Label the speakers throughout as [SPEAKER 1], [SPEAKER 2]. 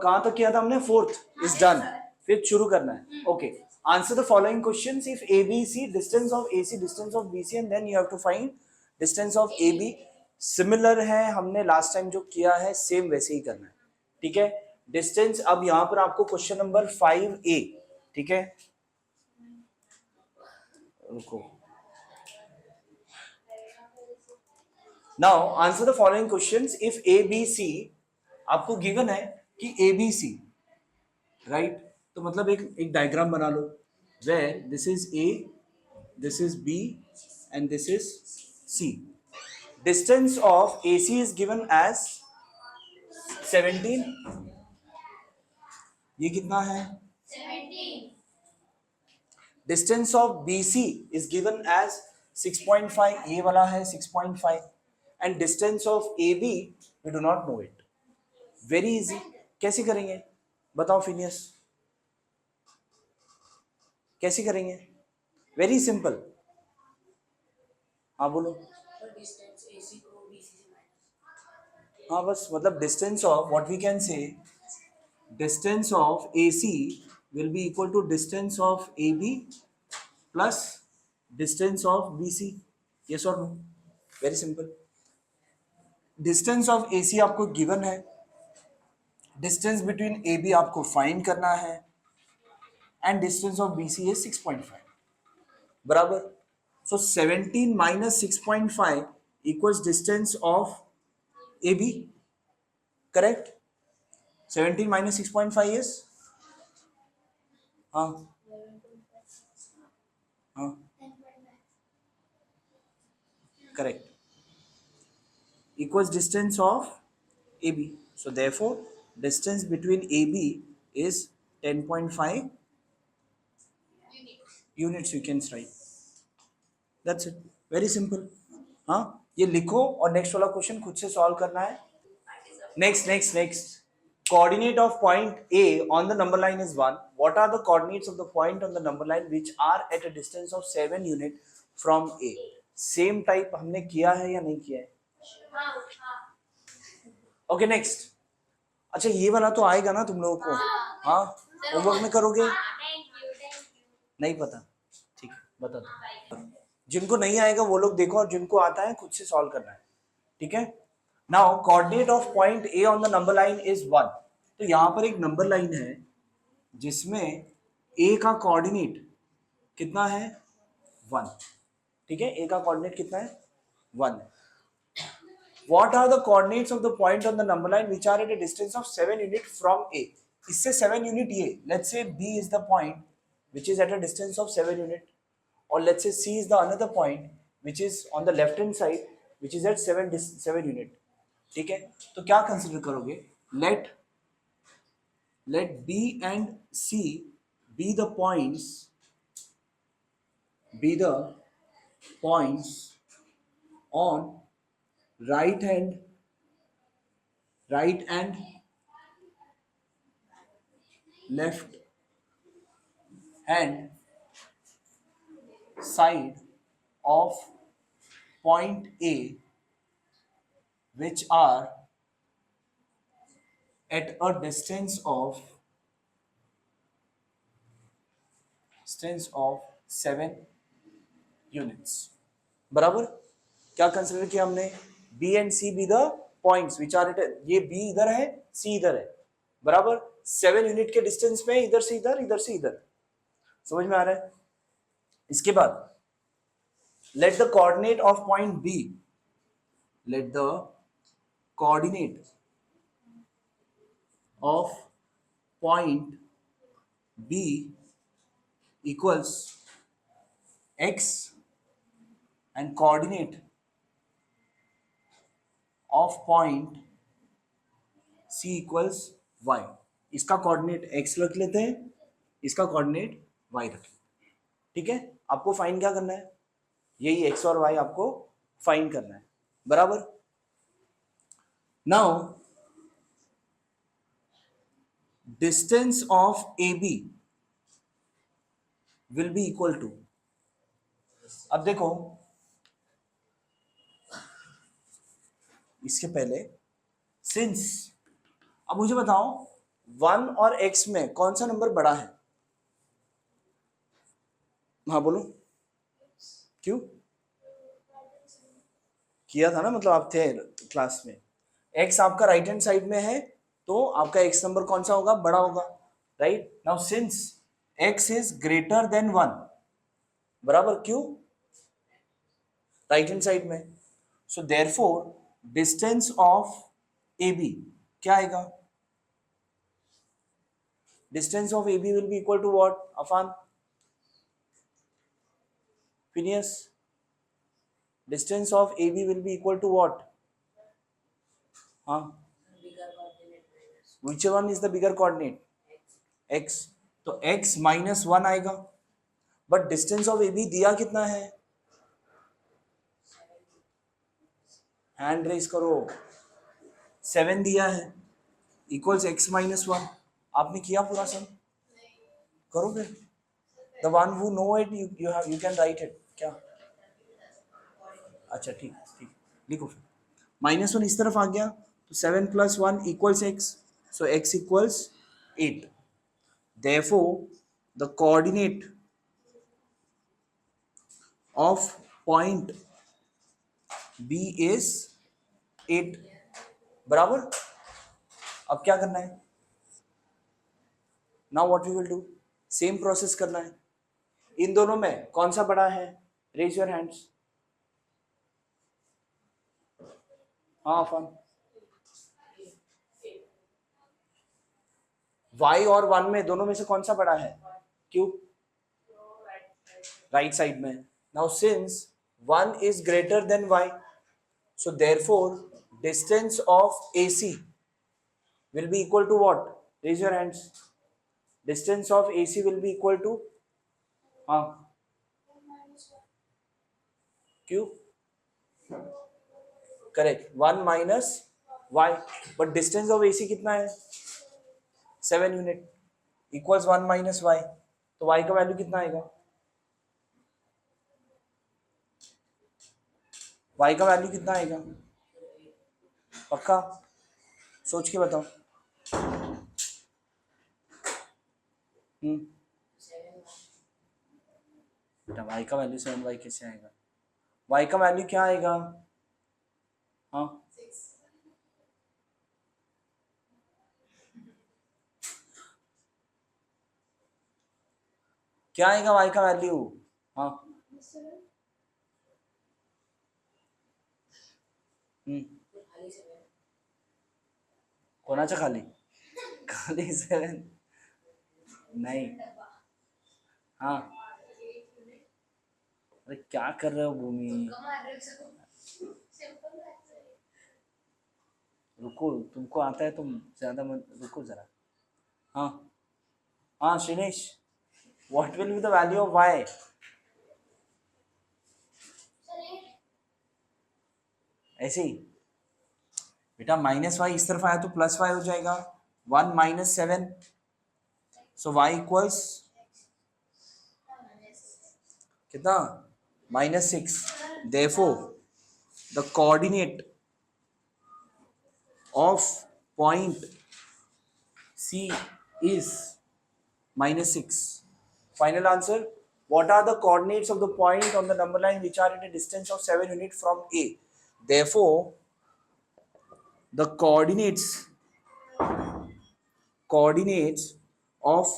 [SPEAKER 1] कहां तक किया था हमने? फोर्थ इज डन, फिर शुरू करना है। Okay, answer the following questions if ABC distance of AC distance of BC and then you have to find distance of AB। Similar है, हमने लास्ट टाइम जो किया है सेम वैसे ही करना है, ठीक है। डिस्टेंस, अब यहां पर आपको क्वेश्चन नंबर 5A, ठीक है, रुको। Now answer the following questions if ABC, आपको गिवन है कि ABC, राइट, तो मतलब एक डायग्राम बना लो where this is A, this is B and this is C। Distance of AC is given as 17, ये कितना है? 17। Distance of BC is given as 6.5, ये वाला है 6.5, and distance of AB we do not know it. Very easy, कैसे करेंगे बताओ Phineas, कैसे करेंगे? वेरी सिंपल, हाँ बोलो। हाँ बस, मतलब distance of, what we can say, distance of AC will be equal to distance of AB plus distance of BC, yes or no? Very simple. Distance of AC आपको given है, distance between AB आपको find करना है, and distance of BC is 6.5, बराबर। सो 17 minus 6.5 equals distance of AB, correct? 17 minus 6.5 is, हाँ हाँ correct, equals distance of AB. So therefore distance between AB is 10.5 units, you can write, that's it, very simple। हाँ, ये लिखो और next वाला question खुद से सॉल्व करना है। Next coordinate of point A on the number line is 1. What are the coordinates of the point on the number line which are at a distance of 7 unit from A? Same type हमने किया है या नहीं किया है? Okay next. अच्छा ये वाला तो आएगा ना तुम लोगों को? हाँ, होमवर्क में करोगे? नहीं पता, ठीक है बता दो। जिनको नहीं आएगा वो लोग देखो, और जिनको आता है खुद से सॉल्व करना है, ठीक है। Now coordinate of point A on the number line is 1। तो यहां पर एक नंबर लाइन है जिसमें A का कोऑर्डिनेट कितना है? 1, ठीक है। A का कोऑर्डिनेट कितना है? 1। What are the coordinates of the point on the number line which are at a distance of 7 unit from A? इससे 7 unit ये, let's say B is the point which is at a distance of 7 unit, or let's say C is the another point which is on the left hand side which is at 7 unit, ठीक है। तो क्या consider करोगे? let B and C be the points on right and left hand side of point A which are at a distance of 7 units, बराबर। क्या consider किया हमने? B and C be the points which are at a, ये B इधर है, C इधर है, बराबर। 7 यूनिट के डिस्टेंस में इधर से इधर, इधर से इधर, समझ में आ रहा है? इसके बाद let the coordinate of point B, let the coordinate of point B equals x and coordinate of point C equals y। इसका कोऑर्डिनेट x रख लेते हैं, इसका कोऑर्डिनेट y रख लेते हैं, ठीक है। आपको फाइंड क्या करना है? यही x और y आपको फाइंड करना है, बराबर। Now distance of AB will be equal to, अब देखो इसके पहले सिंस, अब मुझे बताओ 1 और x में कौन सा नंबर बड़ा है? हाँ बोलो, क्यों किया था ना, मतलब आप थे क्लास में। x आपका राइट हैंड साइड में है तो आपका x नंबर कौन सा होगा? बड़ा होगा, right. Now since x is greater than 1, बराबर, क्यों? राइट हैंड साइड में, so therefore distance of AB क्या आएगा? Distance of AB will be equal to what Afan? Phineas, distance of AB will be equal to what? हाँ, which one is the bigger coordinate? X. तो x minus 1 आएगा, but distance of AB दिया कितना है? Hand raise करो, 7 दिया है, equals x minus 1। आपने किया पूरा सम? करो फिर। The one who know it, you can write it। क्या? अच्छा ठीक ठीक, लिखो फिर। -1 इस तरफ आ गया तो 7 + 1 = x, so x = 8। Therefore the coordinate of point B is 8, बराबर। अब क्या करना है? Now what we will do, same process करना है। इन दोनों में कौन सा बड़ा है? Raise your hands. हाँ फन, y और 1 में दोनों में से कौन सा बड़ा है? क्यों? राइट साइड में। Now since 1 is greater than y, so therefore distance of AC will be equal to what? Raise your hands. Distance of AC will be equal to, हाँ क्यों? Correct, 1 minus y, but distance of AC कितना है? 7 unit, equals 1 minus y, तो y का value कितना आएगा? y का value कितना आएगा? पक्का सोच के बताओ। बेटा y का वैल्यू 7y कैसे आएगा? y का वैल्यू क्या आएगा? हाँ क्या आएगा y का वैल्यू? हाँ कोणाचा खाली? खाली 7 नहीं। हाँ अरे क्या कर रहे हो भूमि? रुको, तुमको आता है, तुम ज्यादा मत रुको जरा। हाँ हाँ Srinesh, what will be the value of y? ऐसे ही बेटा, -y इस तरफ आया तो +y हो जाएगा, 1 minus 7, so y equals कितना? -6। therefore the coordinate of point C is -6। final answer, what are the coordinates of the point on the number line which are at a distance of 7 units from A? Therefore the coordinates of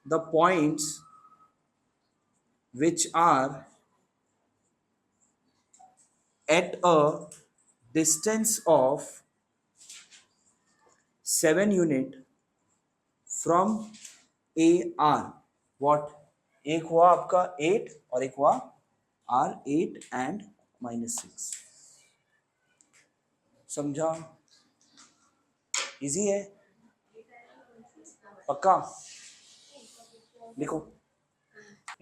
[SPEAKER 1] the points which are at a distance of 7 unit from A are what? एक हुआ आपका 8 और एक हुआ R8 and -6। समझा? Easy है, पक्का? लिखो।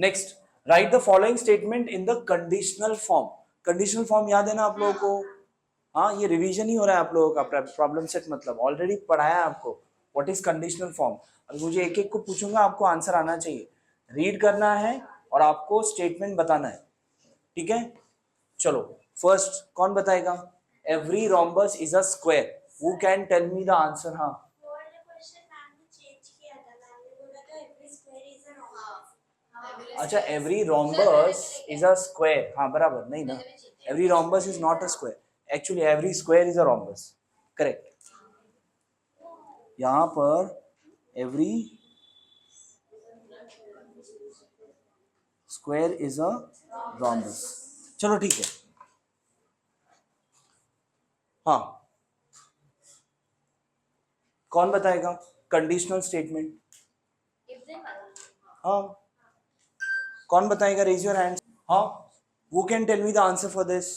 [SPEAKER 1] Next, right the following statement in the conditional form. Conditional form याद है ना आप लोगों को? हाँ, ये रिवीजन ही हो रहा है आप लोगों का, प्रॉब्लम सेट मतलब ऑलरेडी पढ़ाया है आपको। What is conditional form? अब मुझे एक एक को पूछूंगा, आपको आंसर आना चाहिए, रीड करना है और आपको स्टेटमेंट बताना है, ठीक है? चलो फर्स्ट कौन बताएगा? Every rhombus is a square, who can tell me the answer? हाँ अच्छा every rhombus is a square, हाँ बराबर नहीं ना, every rhombus is not a square, actually every square is a rhombus, correct. यहाँ पर every square is a rhombus, चलो ठीक है। हाँ कौन बताएगा कंडीशनल स्टेटमेंट? हाँ कौन बताएगा, रेज योर हैंड। हाँ who can tell me the answer for this?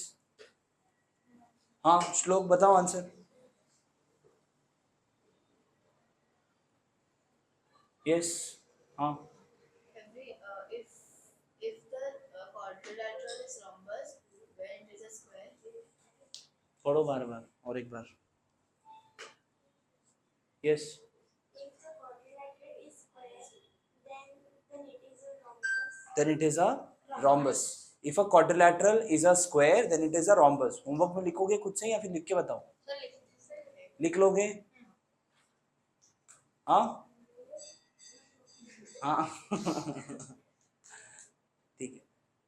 [SPEAKER 1] हाँ श्लोक बताओ आंसर। यस हाँ
[SPEAKER 2] If the quadrilateral is rhombus, when it is a square.
[SPEAKER 1] पढ़ो बार बार और एक बार। Yes
[SPEAKER 2] If the quadrilateral is square, then it is a rhombus.
[SPEAKER 1] then it is a rhombus. If a quadrilateral is a square then it is a rhombus. Homework में लिखोगे खुद से या फिर लिख के बताओ? लिख लोगे? हाँ हाँ ठीक है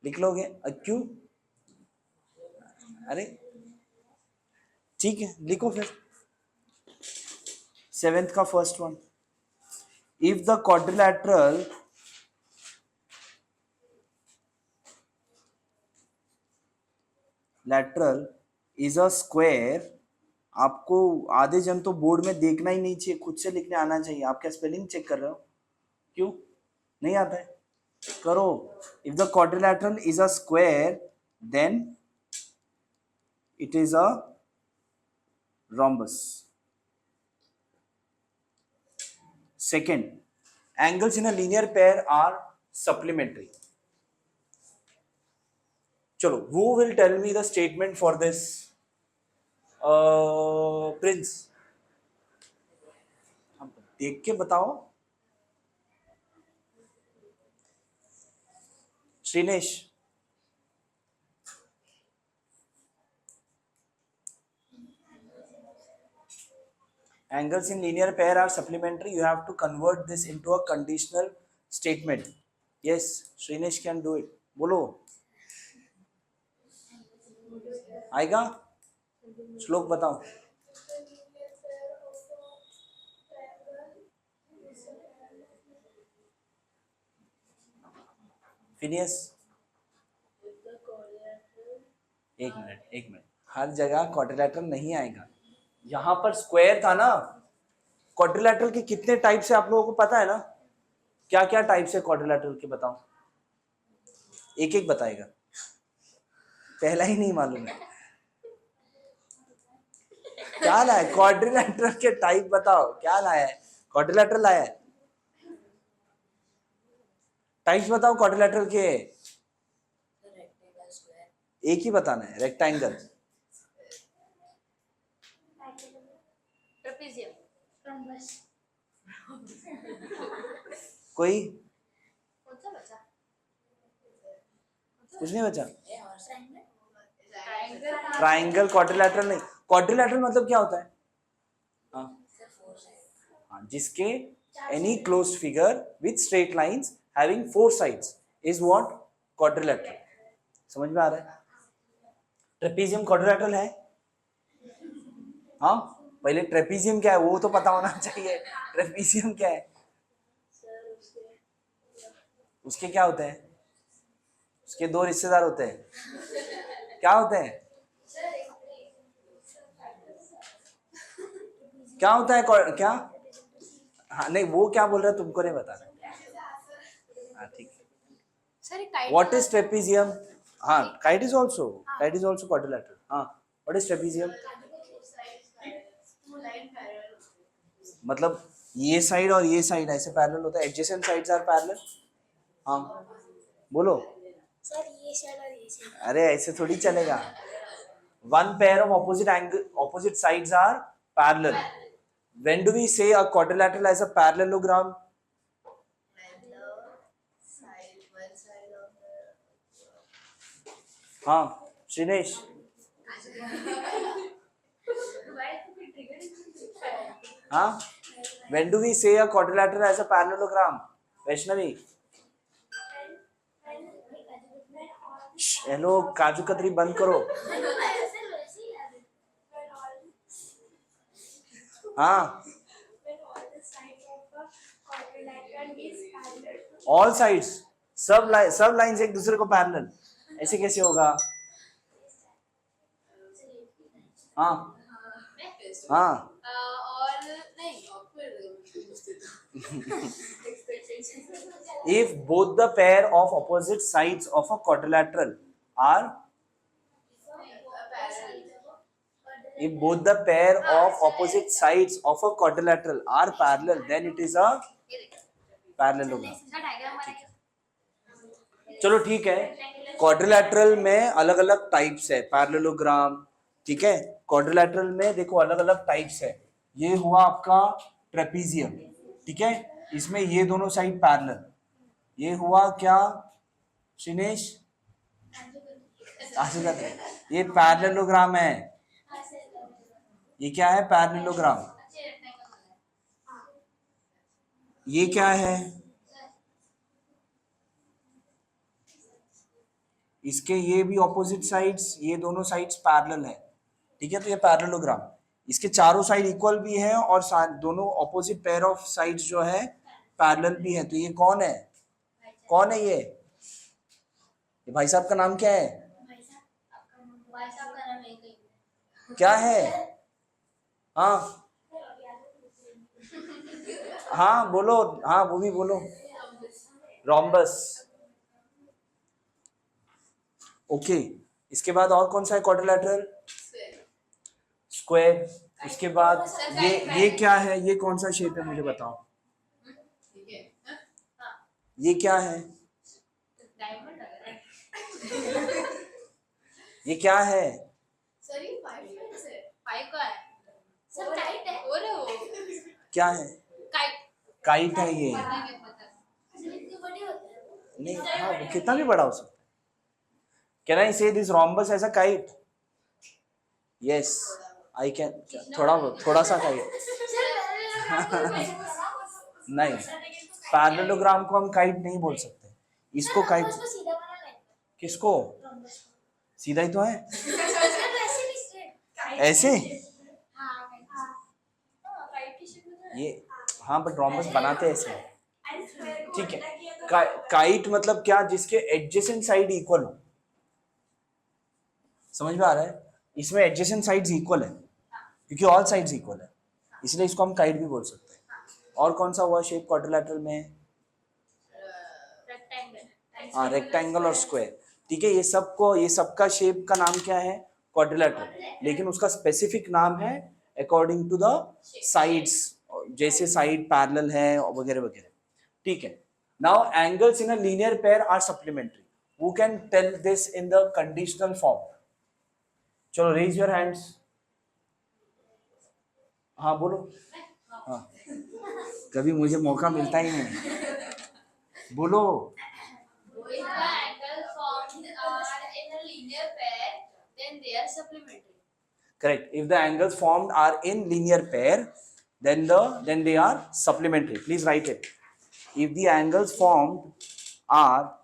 [SPEAKER 1] लिख लोगे? क्यों? अरे ठीक है लिखो फिर। 7th का first one, if the quadrilateral lateral is a square, आपको आधे जन तो बोर्ड में देखना ही नहीं चाहिए, खुद से लिखने आना चाहिए। आप क्या स्पेलिंग चेक कर रहे हो? क्यों नहीं आता है? करो। If the quadrilateral is a square then it is a rhombus. Second, angles in a linear pair are supplementary. चलो who will tell me the statement for this? Prince देख के बताओ। Shrinesh angles in linear pair are supplementary, you have to convert this into a conditional statement. Yes Shrinesh can do it. बोलो आएगा? श्लोक बताओ। Phineas एक minute, हर जगह quadrilateral नहीं आएगा, यहां पर स्क्वायर था ना। क्वाड्रिलैटरल के कितने टाइप से आप लोगों को पता है ना? क्या क्या टाइप से क्वाड्रिलैटरल के बताओ, एक एक बताएगा, पहला ही नहीं मालूम है। क्या लाया क्वाड्रिलैटरल के टाइप बताओ, क्या लाया है? क्वाड्रिलैटरल लाया है, टाइप्स बताओ क्वाड्रिलैटरल के। एक ही बताना है, रेक्टेंगल, कोई कुछ नहीं बचा? ट्राइंगल क्वाड्रिलैटरल नहीं, क्वाड्रिलैटरल मतलब क्या होता है? हाँ जिसके any closed figure with straight lines having 4 sides is what? Quadrilateral. समझ में आ रहा है? ट्रेपीजियम क्वाड्रिलैटरल है? हाँ पहले ट्रेपीजियम क्या है वो तो पता होना चाहिए। ट्रेपीजियम क्या है? उसके क्या होते हैं? उसके 2 रिश्तेदार होते हैं, क्या होते हैं? क्या होता है क्या? हाँ नहीं वो क्या बोल रहा है तुमको नहीं बताना। हाँ ठीक है। What is trapezium? हाँ काइट इज आल्सो क्वाड्रिलैटरल। हाँ व्हाट इज ट्रेपीजियम? मतलब ये साइड और ये साइड ऐसे पैरेलल होता है, एडजेसेंट साइड्स आर पैरेलल। हाँ बोलो
[SPEAKER 2] सर ये साइड और ये साइड।
[SPEAKER 1] अरे ऐसे थोड़ी चलेगा। One pair of opposite sides are parallel. When do we say a quadrilateral as a parallelogram? हाँ श्रीनेश हाँ when do we say a quadrilateral as a parallelogram? Vaishnavi hello, काजू कतरी बंद करो। हाँ,
[SPEAKER 2] when all the sides of a quadrilateral is parallel to
[SPEAKER 1] all sides, सब lines एक दूसरे को पैरेलल, ऐसे कैसे होगा? हाँ हाँ,
[SPEAKER 3] और नहीं
[SPEAKER 1] if both the pair of opposite sides of a quadrilateral are if both the pair of opposite sides of a quadrilateral are parallel, then it is a parallelogram. चलो ठीक है, क्वाड्रिलैटरल में अलग अलग टाइप्स है पैरेललोग्राम, ठीक है। Quadrilateral में देखो अलग अलग टाइप्स है। ये हुआ आपका ट्रेपीजियम, ठीक है, इसमें ये दोनों साइड पैरेलल। ये हुआ क्या शिनेश? ये पैरेललोग्राम है। ये क्या है? पैरेललोग्राम। ये क्या है? इसके ये भी ऑपोजिट साइड्स, ये दोनों साइड्स पैरेलल है, ठीक है, तो ये पैरेललोग्राम। इसके चारों साइड इक्वल भी है और दोनों ऑपोजिट पेयर ऑफ साइड्स जो है पैरेलल भी है। तो ये कौन है? कौन है ये भाई साहब का नाम क्या है? क्या है? हाँ हाँ बोलो, हाँ वो भी बोलो। रोम्बस। ओके, इसके बाद और कौन सा है क्वाड्रिलैटरल? स्क्वायर। इसके बाद ये क्या है? ये कौन सा शेप है मुझे बताओ? ये क्या है? ये क्या है?
[SPEAKER 3] सर ये 5 का है सर, काइट है और वो
[SPEAKER 1] क्या है? काइट है ये।
[SPEAKER 2] इतनी बड़ी होती है
[SPEAKER 1] नहीं, हाँ वो कितना भी बड़ा हो सकता है। Can I say this rhombus as a kite? Yes I can. थोड़ा सा काइट नहीं, पैरेललोग्राम को हम काइट नहीं बोल सकते, इसको काइट।
[SPEAKER 2] उसको सीधा बनाना है।
[SPEAKER 1] किसको? सीधा ही तो है।
[SPEAKER 2] ऐसे भी straight।
[SPEAKER 1] ऐसे
[SPEAKER 2] हाँ काइट की शेप में
[SPEAKER 1] ये, हाँ बट रोम्बस बनाते ऐसे हैं।
[SPEAKER 2] तो स्क्वायर को
[SPEAKER 1] ठीक है,
[SPEAKER 2] उल्टा किया तो
[SPEAKER 1] काइट मतलब क्या? जिसके एडजेसेंट साइड इक्वल हो। समझ में आ रहा है? इसमें एडजेसेंट साइड्स इक्वल है क्योंकि ऑल साइड्स इक्वल है, इसलिए इसको हम काइट भी बोल सकते हैं। और कौन सा हुआ शेप क्वाड्रिलैटरल में? हाँ, रेक्टेंगल और स्क्वायर, ठीक है। ये सबका शेप का नाम क्या है? क्वाड्रिलैटरल, लेकिन उसका स्पेसिफिक नाम है अकॉर्डिंग टू द साइड्स, जैसे साइड पैरेलल है वगैरह वगैरह, ठीक है। Now angles in a linear pair are supplementary. Who can tell this in the conditional form? चलो रेज योर हैंड्स। हाँ बोलो। हाँ, कभी मुझे मौका मिलता ही नहीं। बोलो।
[SPEAKER 3] if the angles formed are in a linear pair, then they are supplementary.
[SPEAKER 1] Correct. If the angles formed are in linear pair, then they are supplementary. Please write it. If the angles formed are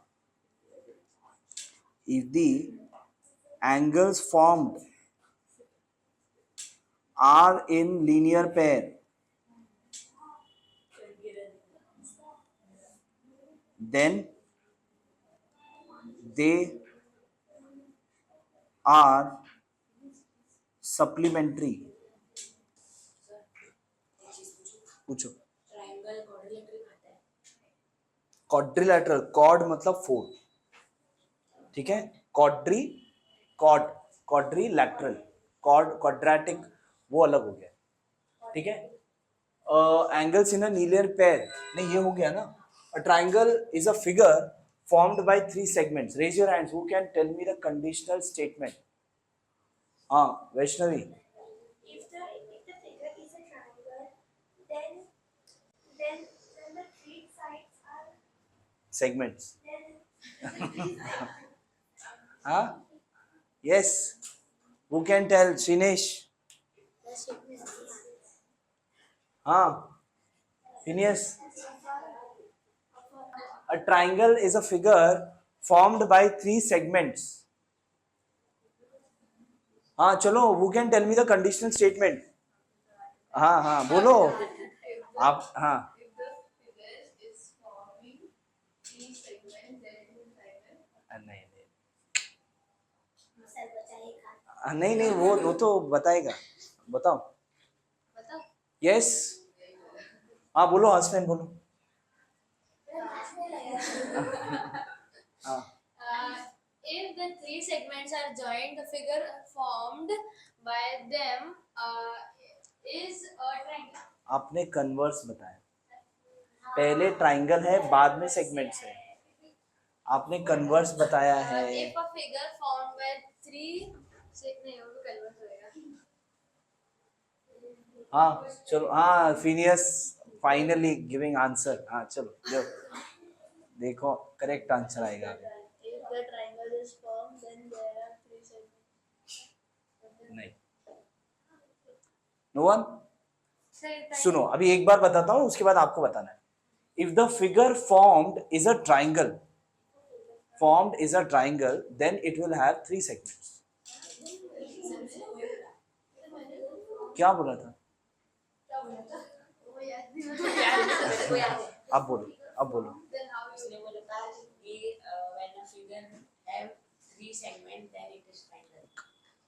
[SPEAKER 1] in linear pair, then they are supplementary. पूछो। Quadrilateral, cord मतलब 4, ठीक है। Quadrilateral, quadratic वो अलग हो गया, ठीक है। Angles in a linear pair, नहीं ये हो गया ना। A triangle is a figure formed by 3 segments. Raise your hands. Who can tell me the conditional statement? Vaishnavi.
[SPEAKER 2] if the figure is a triangle, then the three sides are
[SPEAKER 1] Segments.
[SPEAKER 2] then
[SPEAKER 1] Yes. Who can tell? Shinesh. Phineas. A triangle is a figure formed by 3 segments. हाँ चलो, who can tell me the conditional statement? हाँ हाँ बोलो आप. हाँ
[SPEAKER 3] If the figure is forming three segments, then it is triangle.
[SPEAKER 1] नहीं नहीं
[SPEAKER 2] sir बचाएगा.
[SPEAKER 1] नहीं नहीं, वो तो बताएगा. बताओ.
[SPEAKER 3] बताओ.
[SPEAKER 1] यस. हाँ बोलो, हसनैन बोलो. हाँ.
[SPEAKER 3] If the three segments are joined, the figure formed by them is a triangle.
[SPEAKER 1] आपने कन्वर्स बताया. पहले ट्राइंगल है, बाद में सेगमेंट्स है. आपने कन्वर्स बताया है.
[SPEAKER 3] If a figure formed by three नहीं वो तो converse होएगा.
[SPEAKER 1] हाँ चलो. हाँ फिनियस फाइनली गिविंग आंसर. हाँ चलो देखो करेक्ट आंसर आएगा.
[SPEAKER 3] If the triangle is formed, then there are three segments.
[SPEAKER 1] नहीं. No one. सुनो अभी एक बार बताता हूँ, उसके बाद आपको बताना है. If the figure formed is a triangle, formed is a triangle, then it will have 3 segments. क्या बोला था? अब बोलो.
[SPEAKER 3] Then how you
[SPEAKER 4] उसने बोला था कि when a figure have 3 segment then it is triangle.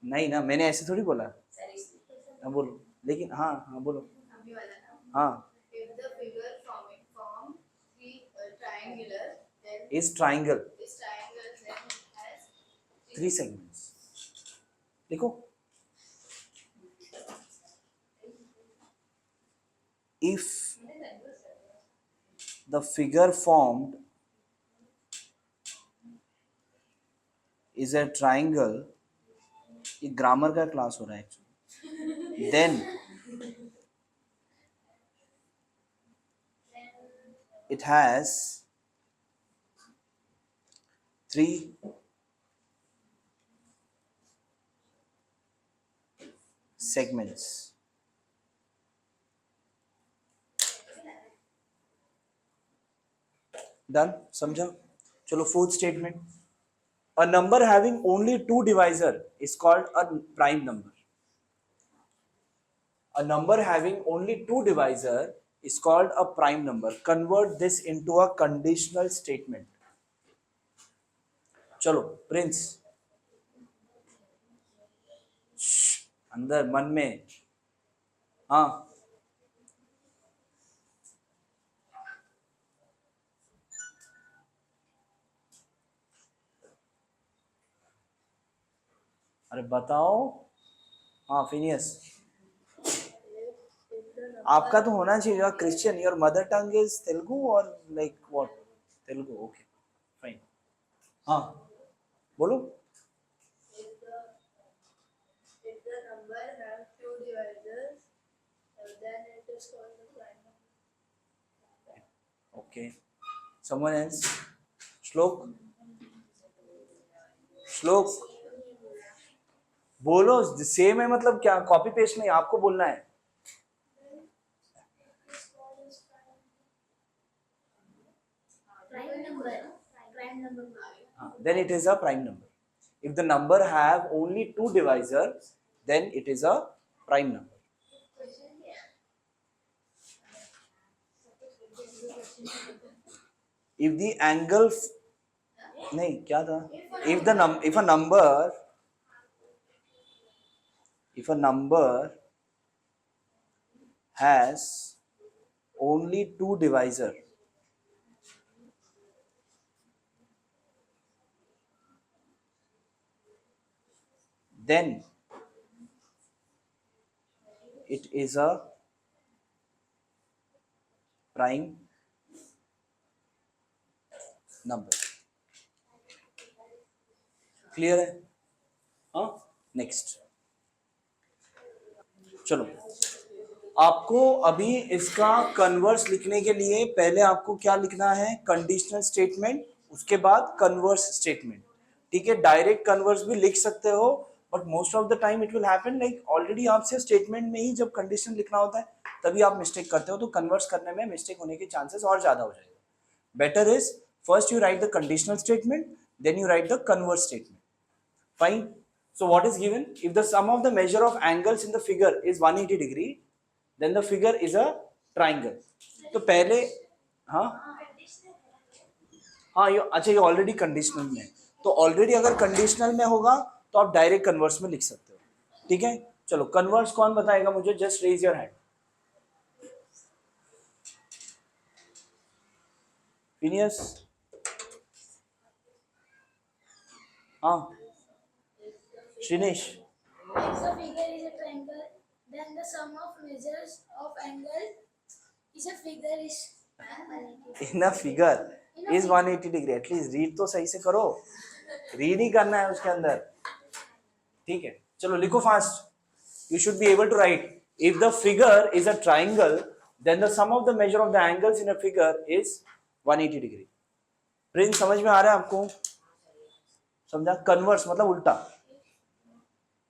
[SPEAKER 1] नहीं ना, मैंने ऐसे थोड़ी बोला.
[SPEAKER 4] सर इसलिए
[SPEAKER 1] हाँ बोलो. लेकिन हाँ बोलो.
[SPEAKER 3] अभी वाला ना.
[SPEAKER 1] हाँ.
[SPEAKER 3] If the figure form three triangular, then
[SPEAKER 1] is triangle,
[SPEAKER 3] this triangle then has
[SPEAKER 1] 3 segments. देखो. If the figure formed is a triangle, ये ग्रामर का क्लास हो रहा है actually. Then it has 3 segments. Done. समझा? चलो fourth statement. A number having only 2 divisor is called a prime number. A number having only 2 divisor is called a prime number. Convert this into a conditional statement. चलो Prince. अंदर मन में. हाँ अरे बताओ. हाँ फिनियस. आपका तो होना चाहिए Christian. Your mother tongue is Telugu और like what? Telugu. Okay fine. हाँ बोलो.
[SPEAKER 3] if the number have 2 divisors, then it is called a prime number.
[SPEAKER 1] Okay. Someone else. श्लोक. श्लोक बोलो. सेम है मतलब क्या? कॉपी पेस्ट नहीं, आपको बोलना है.
[SPEAKER 2] Prime number. Prime number.
[SPEAKER 1] Then it is a prime number. If the number have only 2 divisors, then it is a prime number. If the angle नहीं क्या था? If a number has only 2 divisor, then it is a prime number. Clear है? हाँ. Next. चलो आपको अभी इसका converse लिखने के लिए पहले आपको क्या लिखना है? कंडीशनल स्टेटमेंट, उसके बाद कन्वर्स स्टेटमेंट. ठीक है. डायरेक्ट कन्वर्स भी लिख सकते हो, but most of the time it will happen like already आपसे स्टेटमेंट में ही जब कंडीशन लिखना होता है तभी आप मिस्टेक करते हो, तो कन्वर्स करने में मिस्टेक होने के चांसेस और ज्यादा हो जाएगा. Better is first you right the conditional statement, then you write the converse statement. Fine. So what is given? If the sum of the measure of angles in the figure is 180 degree, then the figure is a triangle. तो पहले हाँ हाँ ये अच्छा ये already conditional में है, तो ऑलरेडी अगर कंडीशनल में होगा तो आप डायरेक्ट कन्वर्स में लिख सकते हो. ठीक है, चलो कन्वर्स कौन बताएगा मुझे? Just raise your hand. Phineas. हाँ Shrinesh.
[SPEAKER 3] If the figure is a triangle, then the sum of measures of angle is a figure is
[SPEAKER 1] in a figure is 180 degree. At least read तो सही से करो, रीड ही करना है उसके अंदर. ठीक है, चलो लिखो fast. You should be able to write. If the figure is a triangle then the sum of the measure of the angles in a figure is 180 degree. Prince समझ में आ रहा है आपको? समझा? कन्वर्स मतलब उल्टा.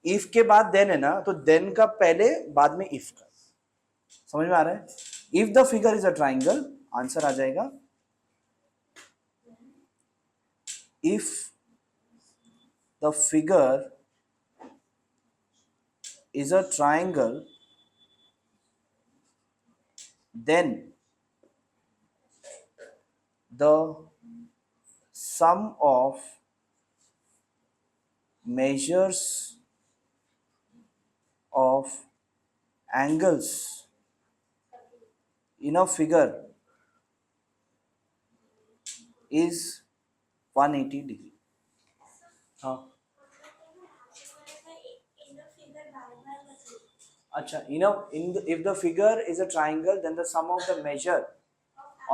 [SPEAKER 1] इफ के बाद देन है ना, तो देन का पहले बाद में इफ का. समझ में आ रहा है? If the figure is a triangle, answer आ जाएगा if the figure is a triangle then the sum of measures of angles in a figure is 180 degree. हाँ
[SPEAKER 2] in the figure बार-बार बताइए.
[SPEAKER 1] अच्छा, if the figure is a triangle then the sum of the measure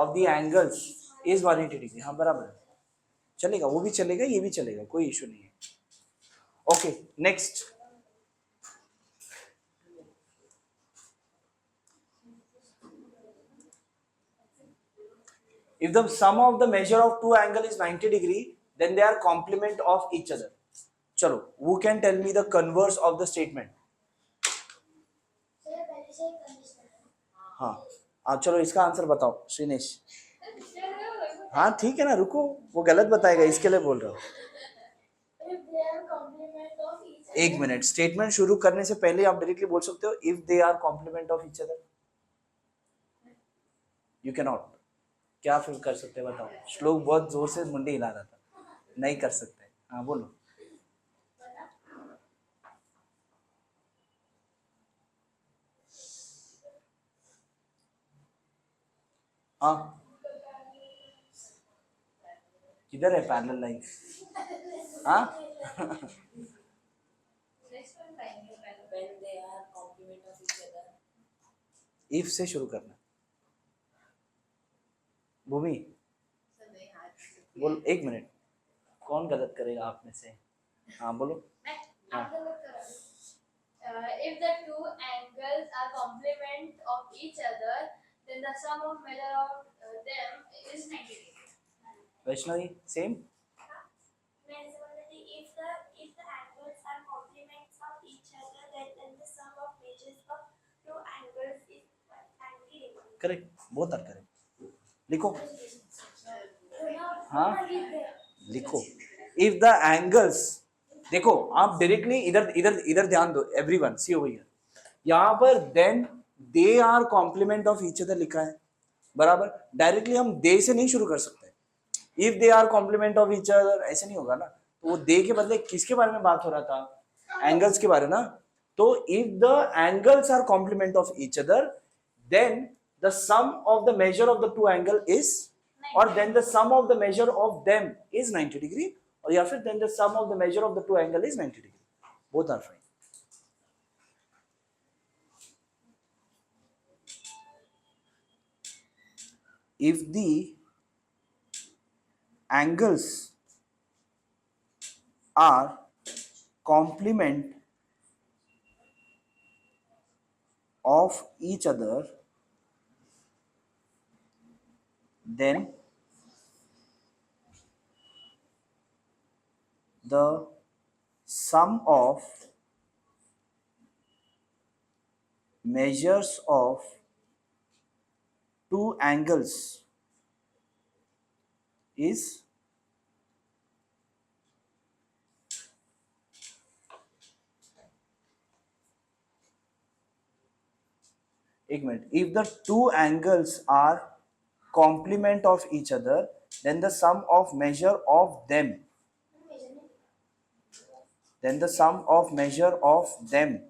[SPEAKER 1] of the angles is 180 degree. हाँ बराबर है, चलेगा, वो भी चलेगा, ये भी चलेगा, कोई इशू नहीं है. Okay next. If the sum of the measure of two angle is 90 degree, then they are complement of each other. चलो, who can tell me the converse of the statement? हाँ चलो इसका आंसर बताओ श्रीनेश. हाँ ठीक है ना, रुको, वो गलत बताएगा, इसके लिए बोल रहा हूँ. एक मिनट, स्टेटमेंट शुरू करने से पहले आप डायरेक्टली बोल सकते हो if they are complement of each other. You can not. क्या फिर कर सकते हैं बताओ? श्लोक बहुत जोर से मुंडी हिला रहा था, नहीं कर सकते. हाँ बोलो. हाँ किधर है पैरेलल लाइफ? हाँ
[SPEAKER 4] when they are complement of each other.
[SPEAKER 1] If से शुरू करना. भूमि बोल. एक मिनट, कौन गलत करेगा आप में से? हाँ बोलो. हाँ
[SPEAKER 3] if the two angles are complement of each other, then the sum of measure of them is 90 degree.
[SPEAKER 1] Vaishnavi same.
[SPEAKER 2] मैं ऐसे बोल रही थी, if the angles are complements of each other, then the sum of measures of two angles is 90 degree.
[SPEAKER 1] Correct, बहुत are correct. लिखो. हाँ लिखो. If the angles, देखो आप डायरेक्टली इधर इधर इधर ध्यान दो. एवरीवन सी ओवर हियर, यहाँ पर then they are complement of each other लिखा है, बराबर. डायरेक्टली हम दे से नहीं शुरू कर सकते. If they are complement of each other ऐसे नहीं होगा ना. तो वो दे के बदले किसके बारे में बात हो रहा था? एंगल्स के बारे ना. तो if the angles are complement of each other, then the sum of the measure of the two angle is, or then the sum of the measure of them is 90 degree, or या फिर then the sum of the measure of the two angle is 90 degree. Both are fine. If the angles are complement of each other, then the sum of measures of two angles is एक minute, if the two angles are complement of each other then the sum of measure of them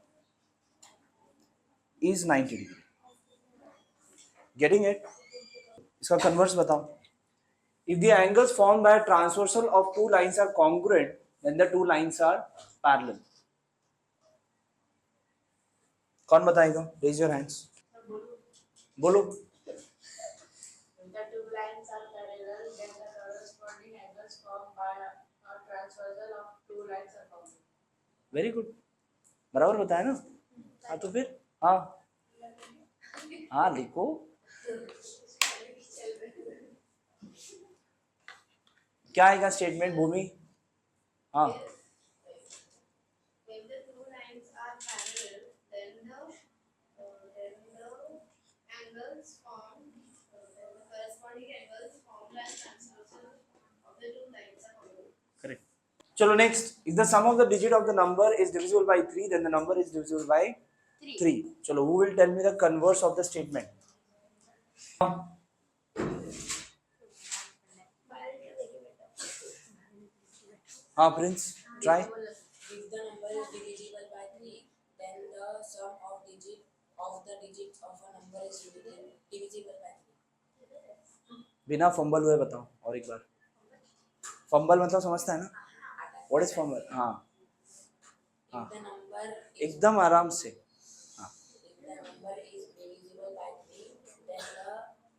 [SPEAKER 1] is 90 degree. Getting it? इसका converse बताओ. If the angles formed by a transversal of two lines are congruent, then the two lines are parallel. कौन बताएगा? Raise your hands. बोलो.
[SPEAKER 4] If the two lines are parallel, then the corresponding angles formed by a transversal of two lines are congruent.
[SPEAKER 1] Very good. बराबर बताया ना? हाँ तो फिर हाँ लिखो. क्या आएगा स्टेटमेंट भूमि? हाँ
[SPEAKER 3] If the two lines are parallel, then the angles formed, then the corresponding angles formed by transversal of the two lines are congruent.
[SPEAKER 1] Correct. चलो next. If the sum of the digit of the number is divisible by 3, then the number is divisible by 3. चलो, who will tell me the converse of the statement? हाँ Prince, try.
[SPEAKER 4] If the number is divisible by 3, then the sum of the digits of a number is divisible by 3.
[SPEAKER 1] बिना fumble हुए बताओ और एक बार. Fumble मतलब समझता है ना? What is fumble? हाँ
[SPEAKER 4] If the number
[SPEAKER 1] एकदम आराम से. हाँ
[SPEAKER 4] if the number is divisible by 3,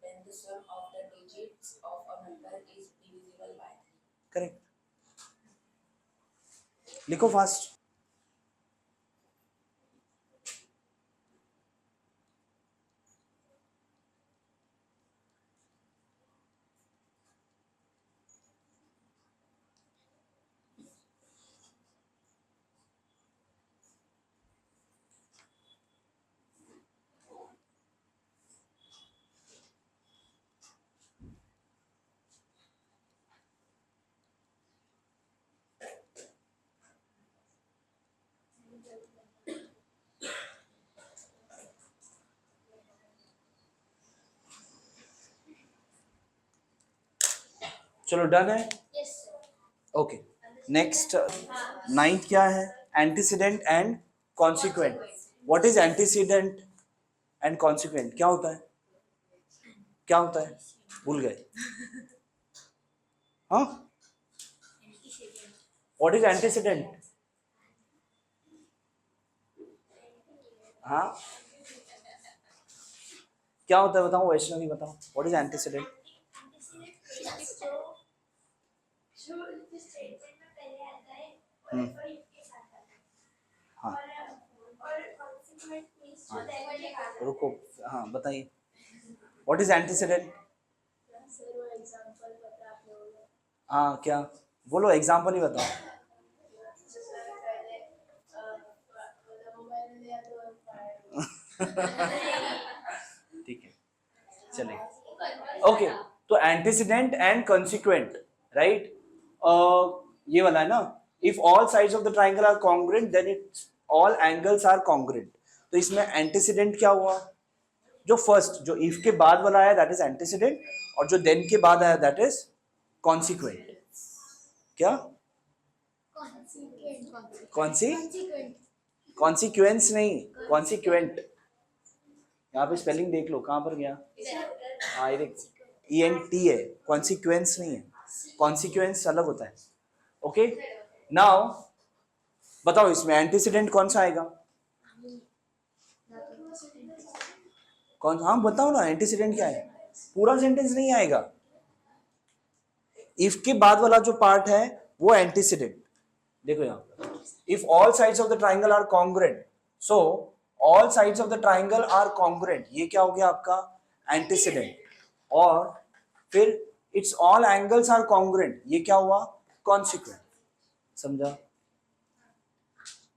[SPEAKER 4] then the sum of the digits of a number is divisible by 3.
[SPEAKER 1] Correct. लिखो फास्ट. चलो डन है.
[SPEAKER 3] Yes, sir.
[SPEAKER 1] Okay. Next 9th क्या है? Antecedent and consequent. What is antecedent and consequent? क्या होता है? क्या होता है? भूल गए? हाँ, व्हाट इज एंटीसीडेंट? हाँ, क्या होता है बताओ. वैष्णवी बताओ. What is antecedent?
[SPEAKER 2] जो स्टेटमेंट में पहले आता है और इसके साथ आता है.
[SPEAKER 1] हाँ
[SPEAKER 2] और कॉन्सिक्वेंट मींस जो देवर के बाद
[SPEAKER 1] रुको. हाँ बताइए. What is antecedent?
[SPEAKER 3] सर वो एग्जांपल पता है आप लोगों को.
[SPEAKER 1] हाँ क्या? बोलो, एग्जाम्पल ही बताओ.
[SPEAKER 3] सर पहले मतलब मोबाइल लिया तो
[SPEAKER 1] ठीक है, चलिए. ओके, तो एंटीसीडेंट एंड कंसिक्वेंट, राइट? ये वाला है ना. If all sides of the triangle are congruent then its all angles are congruent. तो इसमें एंटीसीडेंट क्या हुआ? जो फर्स्ट, जो इफ के बाद वाला आया दैट इज एंटीसीडेंट, और जो देन के बाद आया दैट इज कॉन्सिक्वेंट. क्या? कौन सी? कॉन्सिक्वेंस नहीं, कॉन्सिक्वेंट. यहाँ पे स्पेलिंग देख लो, कहाँ पर गया? हाँ, ENT है, कॉन्सिक्वेंस नहीं है. कॉन्सिक्वेंस अलग होता है. ओके, नाउ बताओ इसमें एंटीसीडेंट कौन सा आएगा? कौन? हाँ बताओ ना, एंटीसीडेंट क्या है? पूरा सेंटेंस नहीं आएगा. इफ के बाद वाला जो पार्ट है वो एंटीसीडेंट. देखो यहाँ, if all sides of the triangle are congruent, so all sides of the triangle are congruent, ये क्या हो गया आपका? एंटीसीडेंट. और फिर its all angles are congruent, ये क्या हुआ? कॉन्सिक्वेंट. समझा?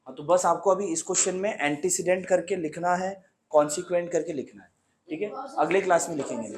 [SPEAKER 1] हाँ, तो बस आपको अभी इस क्वेश्चन में एंटीसीडेंट करके लिखना है, कॉन्सिक्वेंट करके लिखना है. ठीक है, अगले क्लास में लिखेंगे.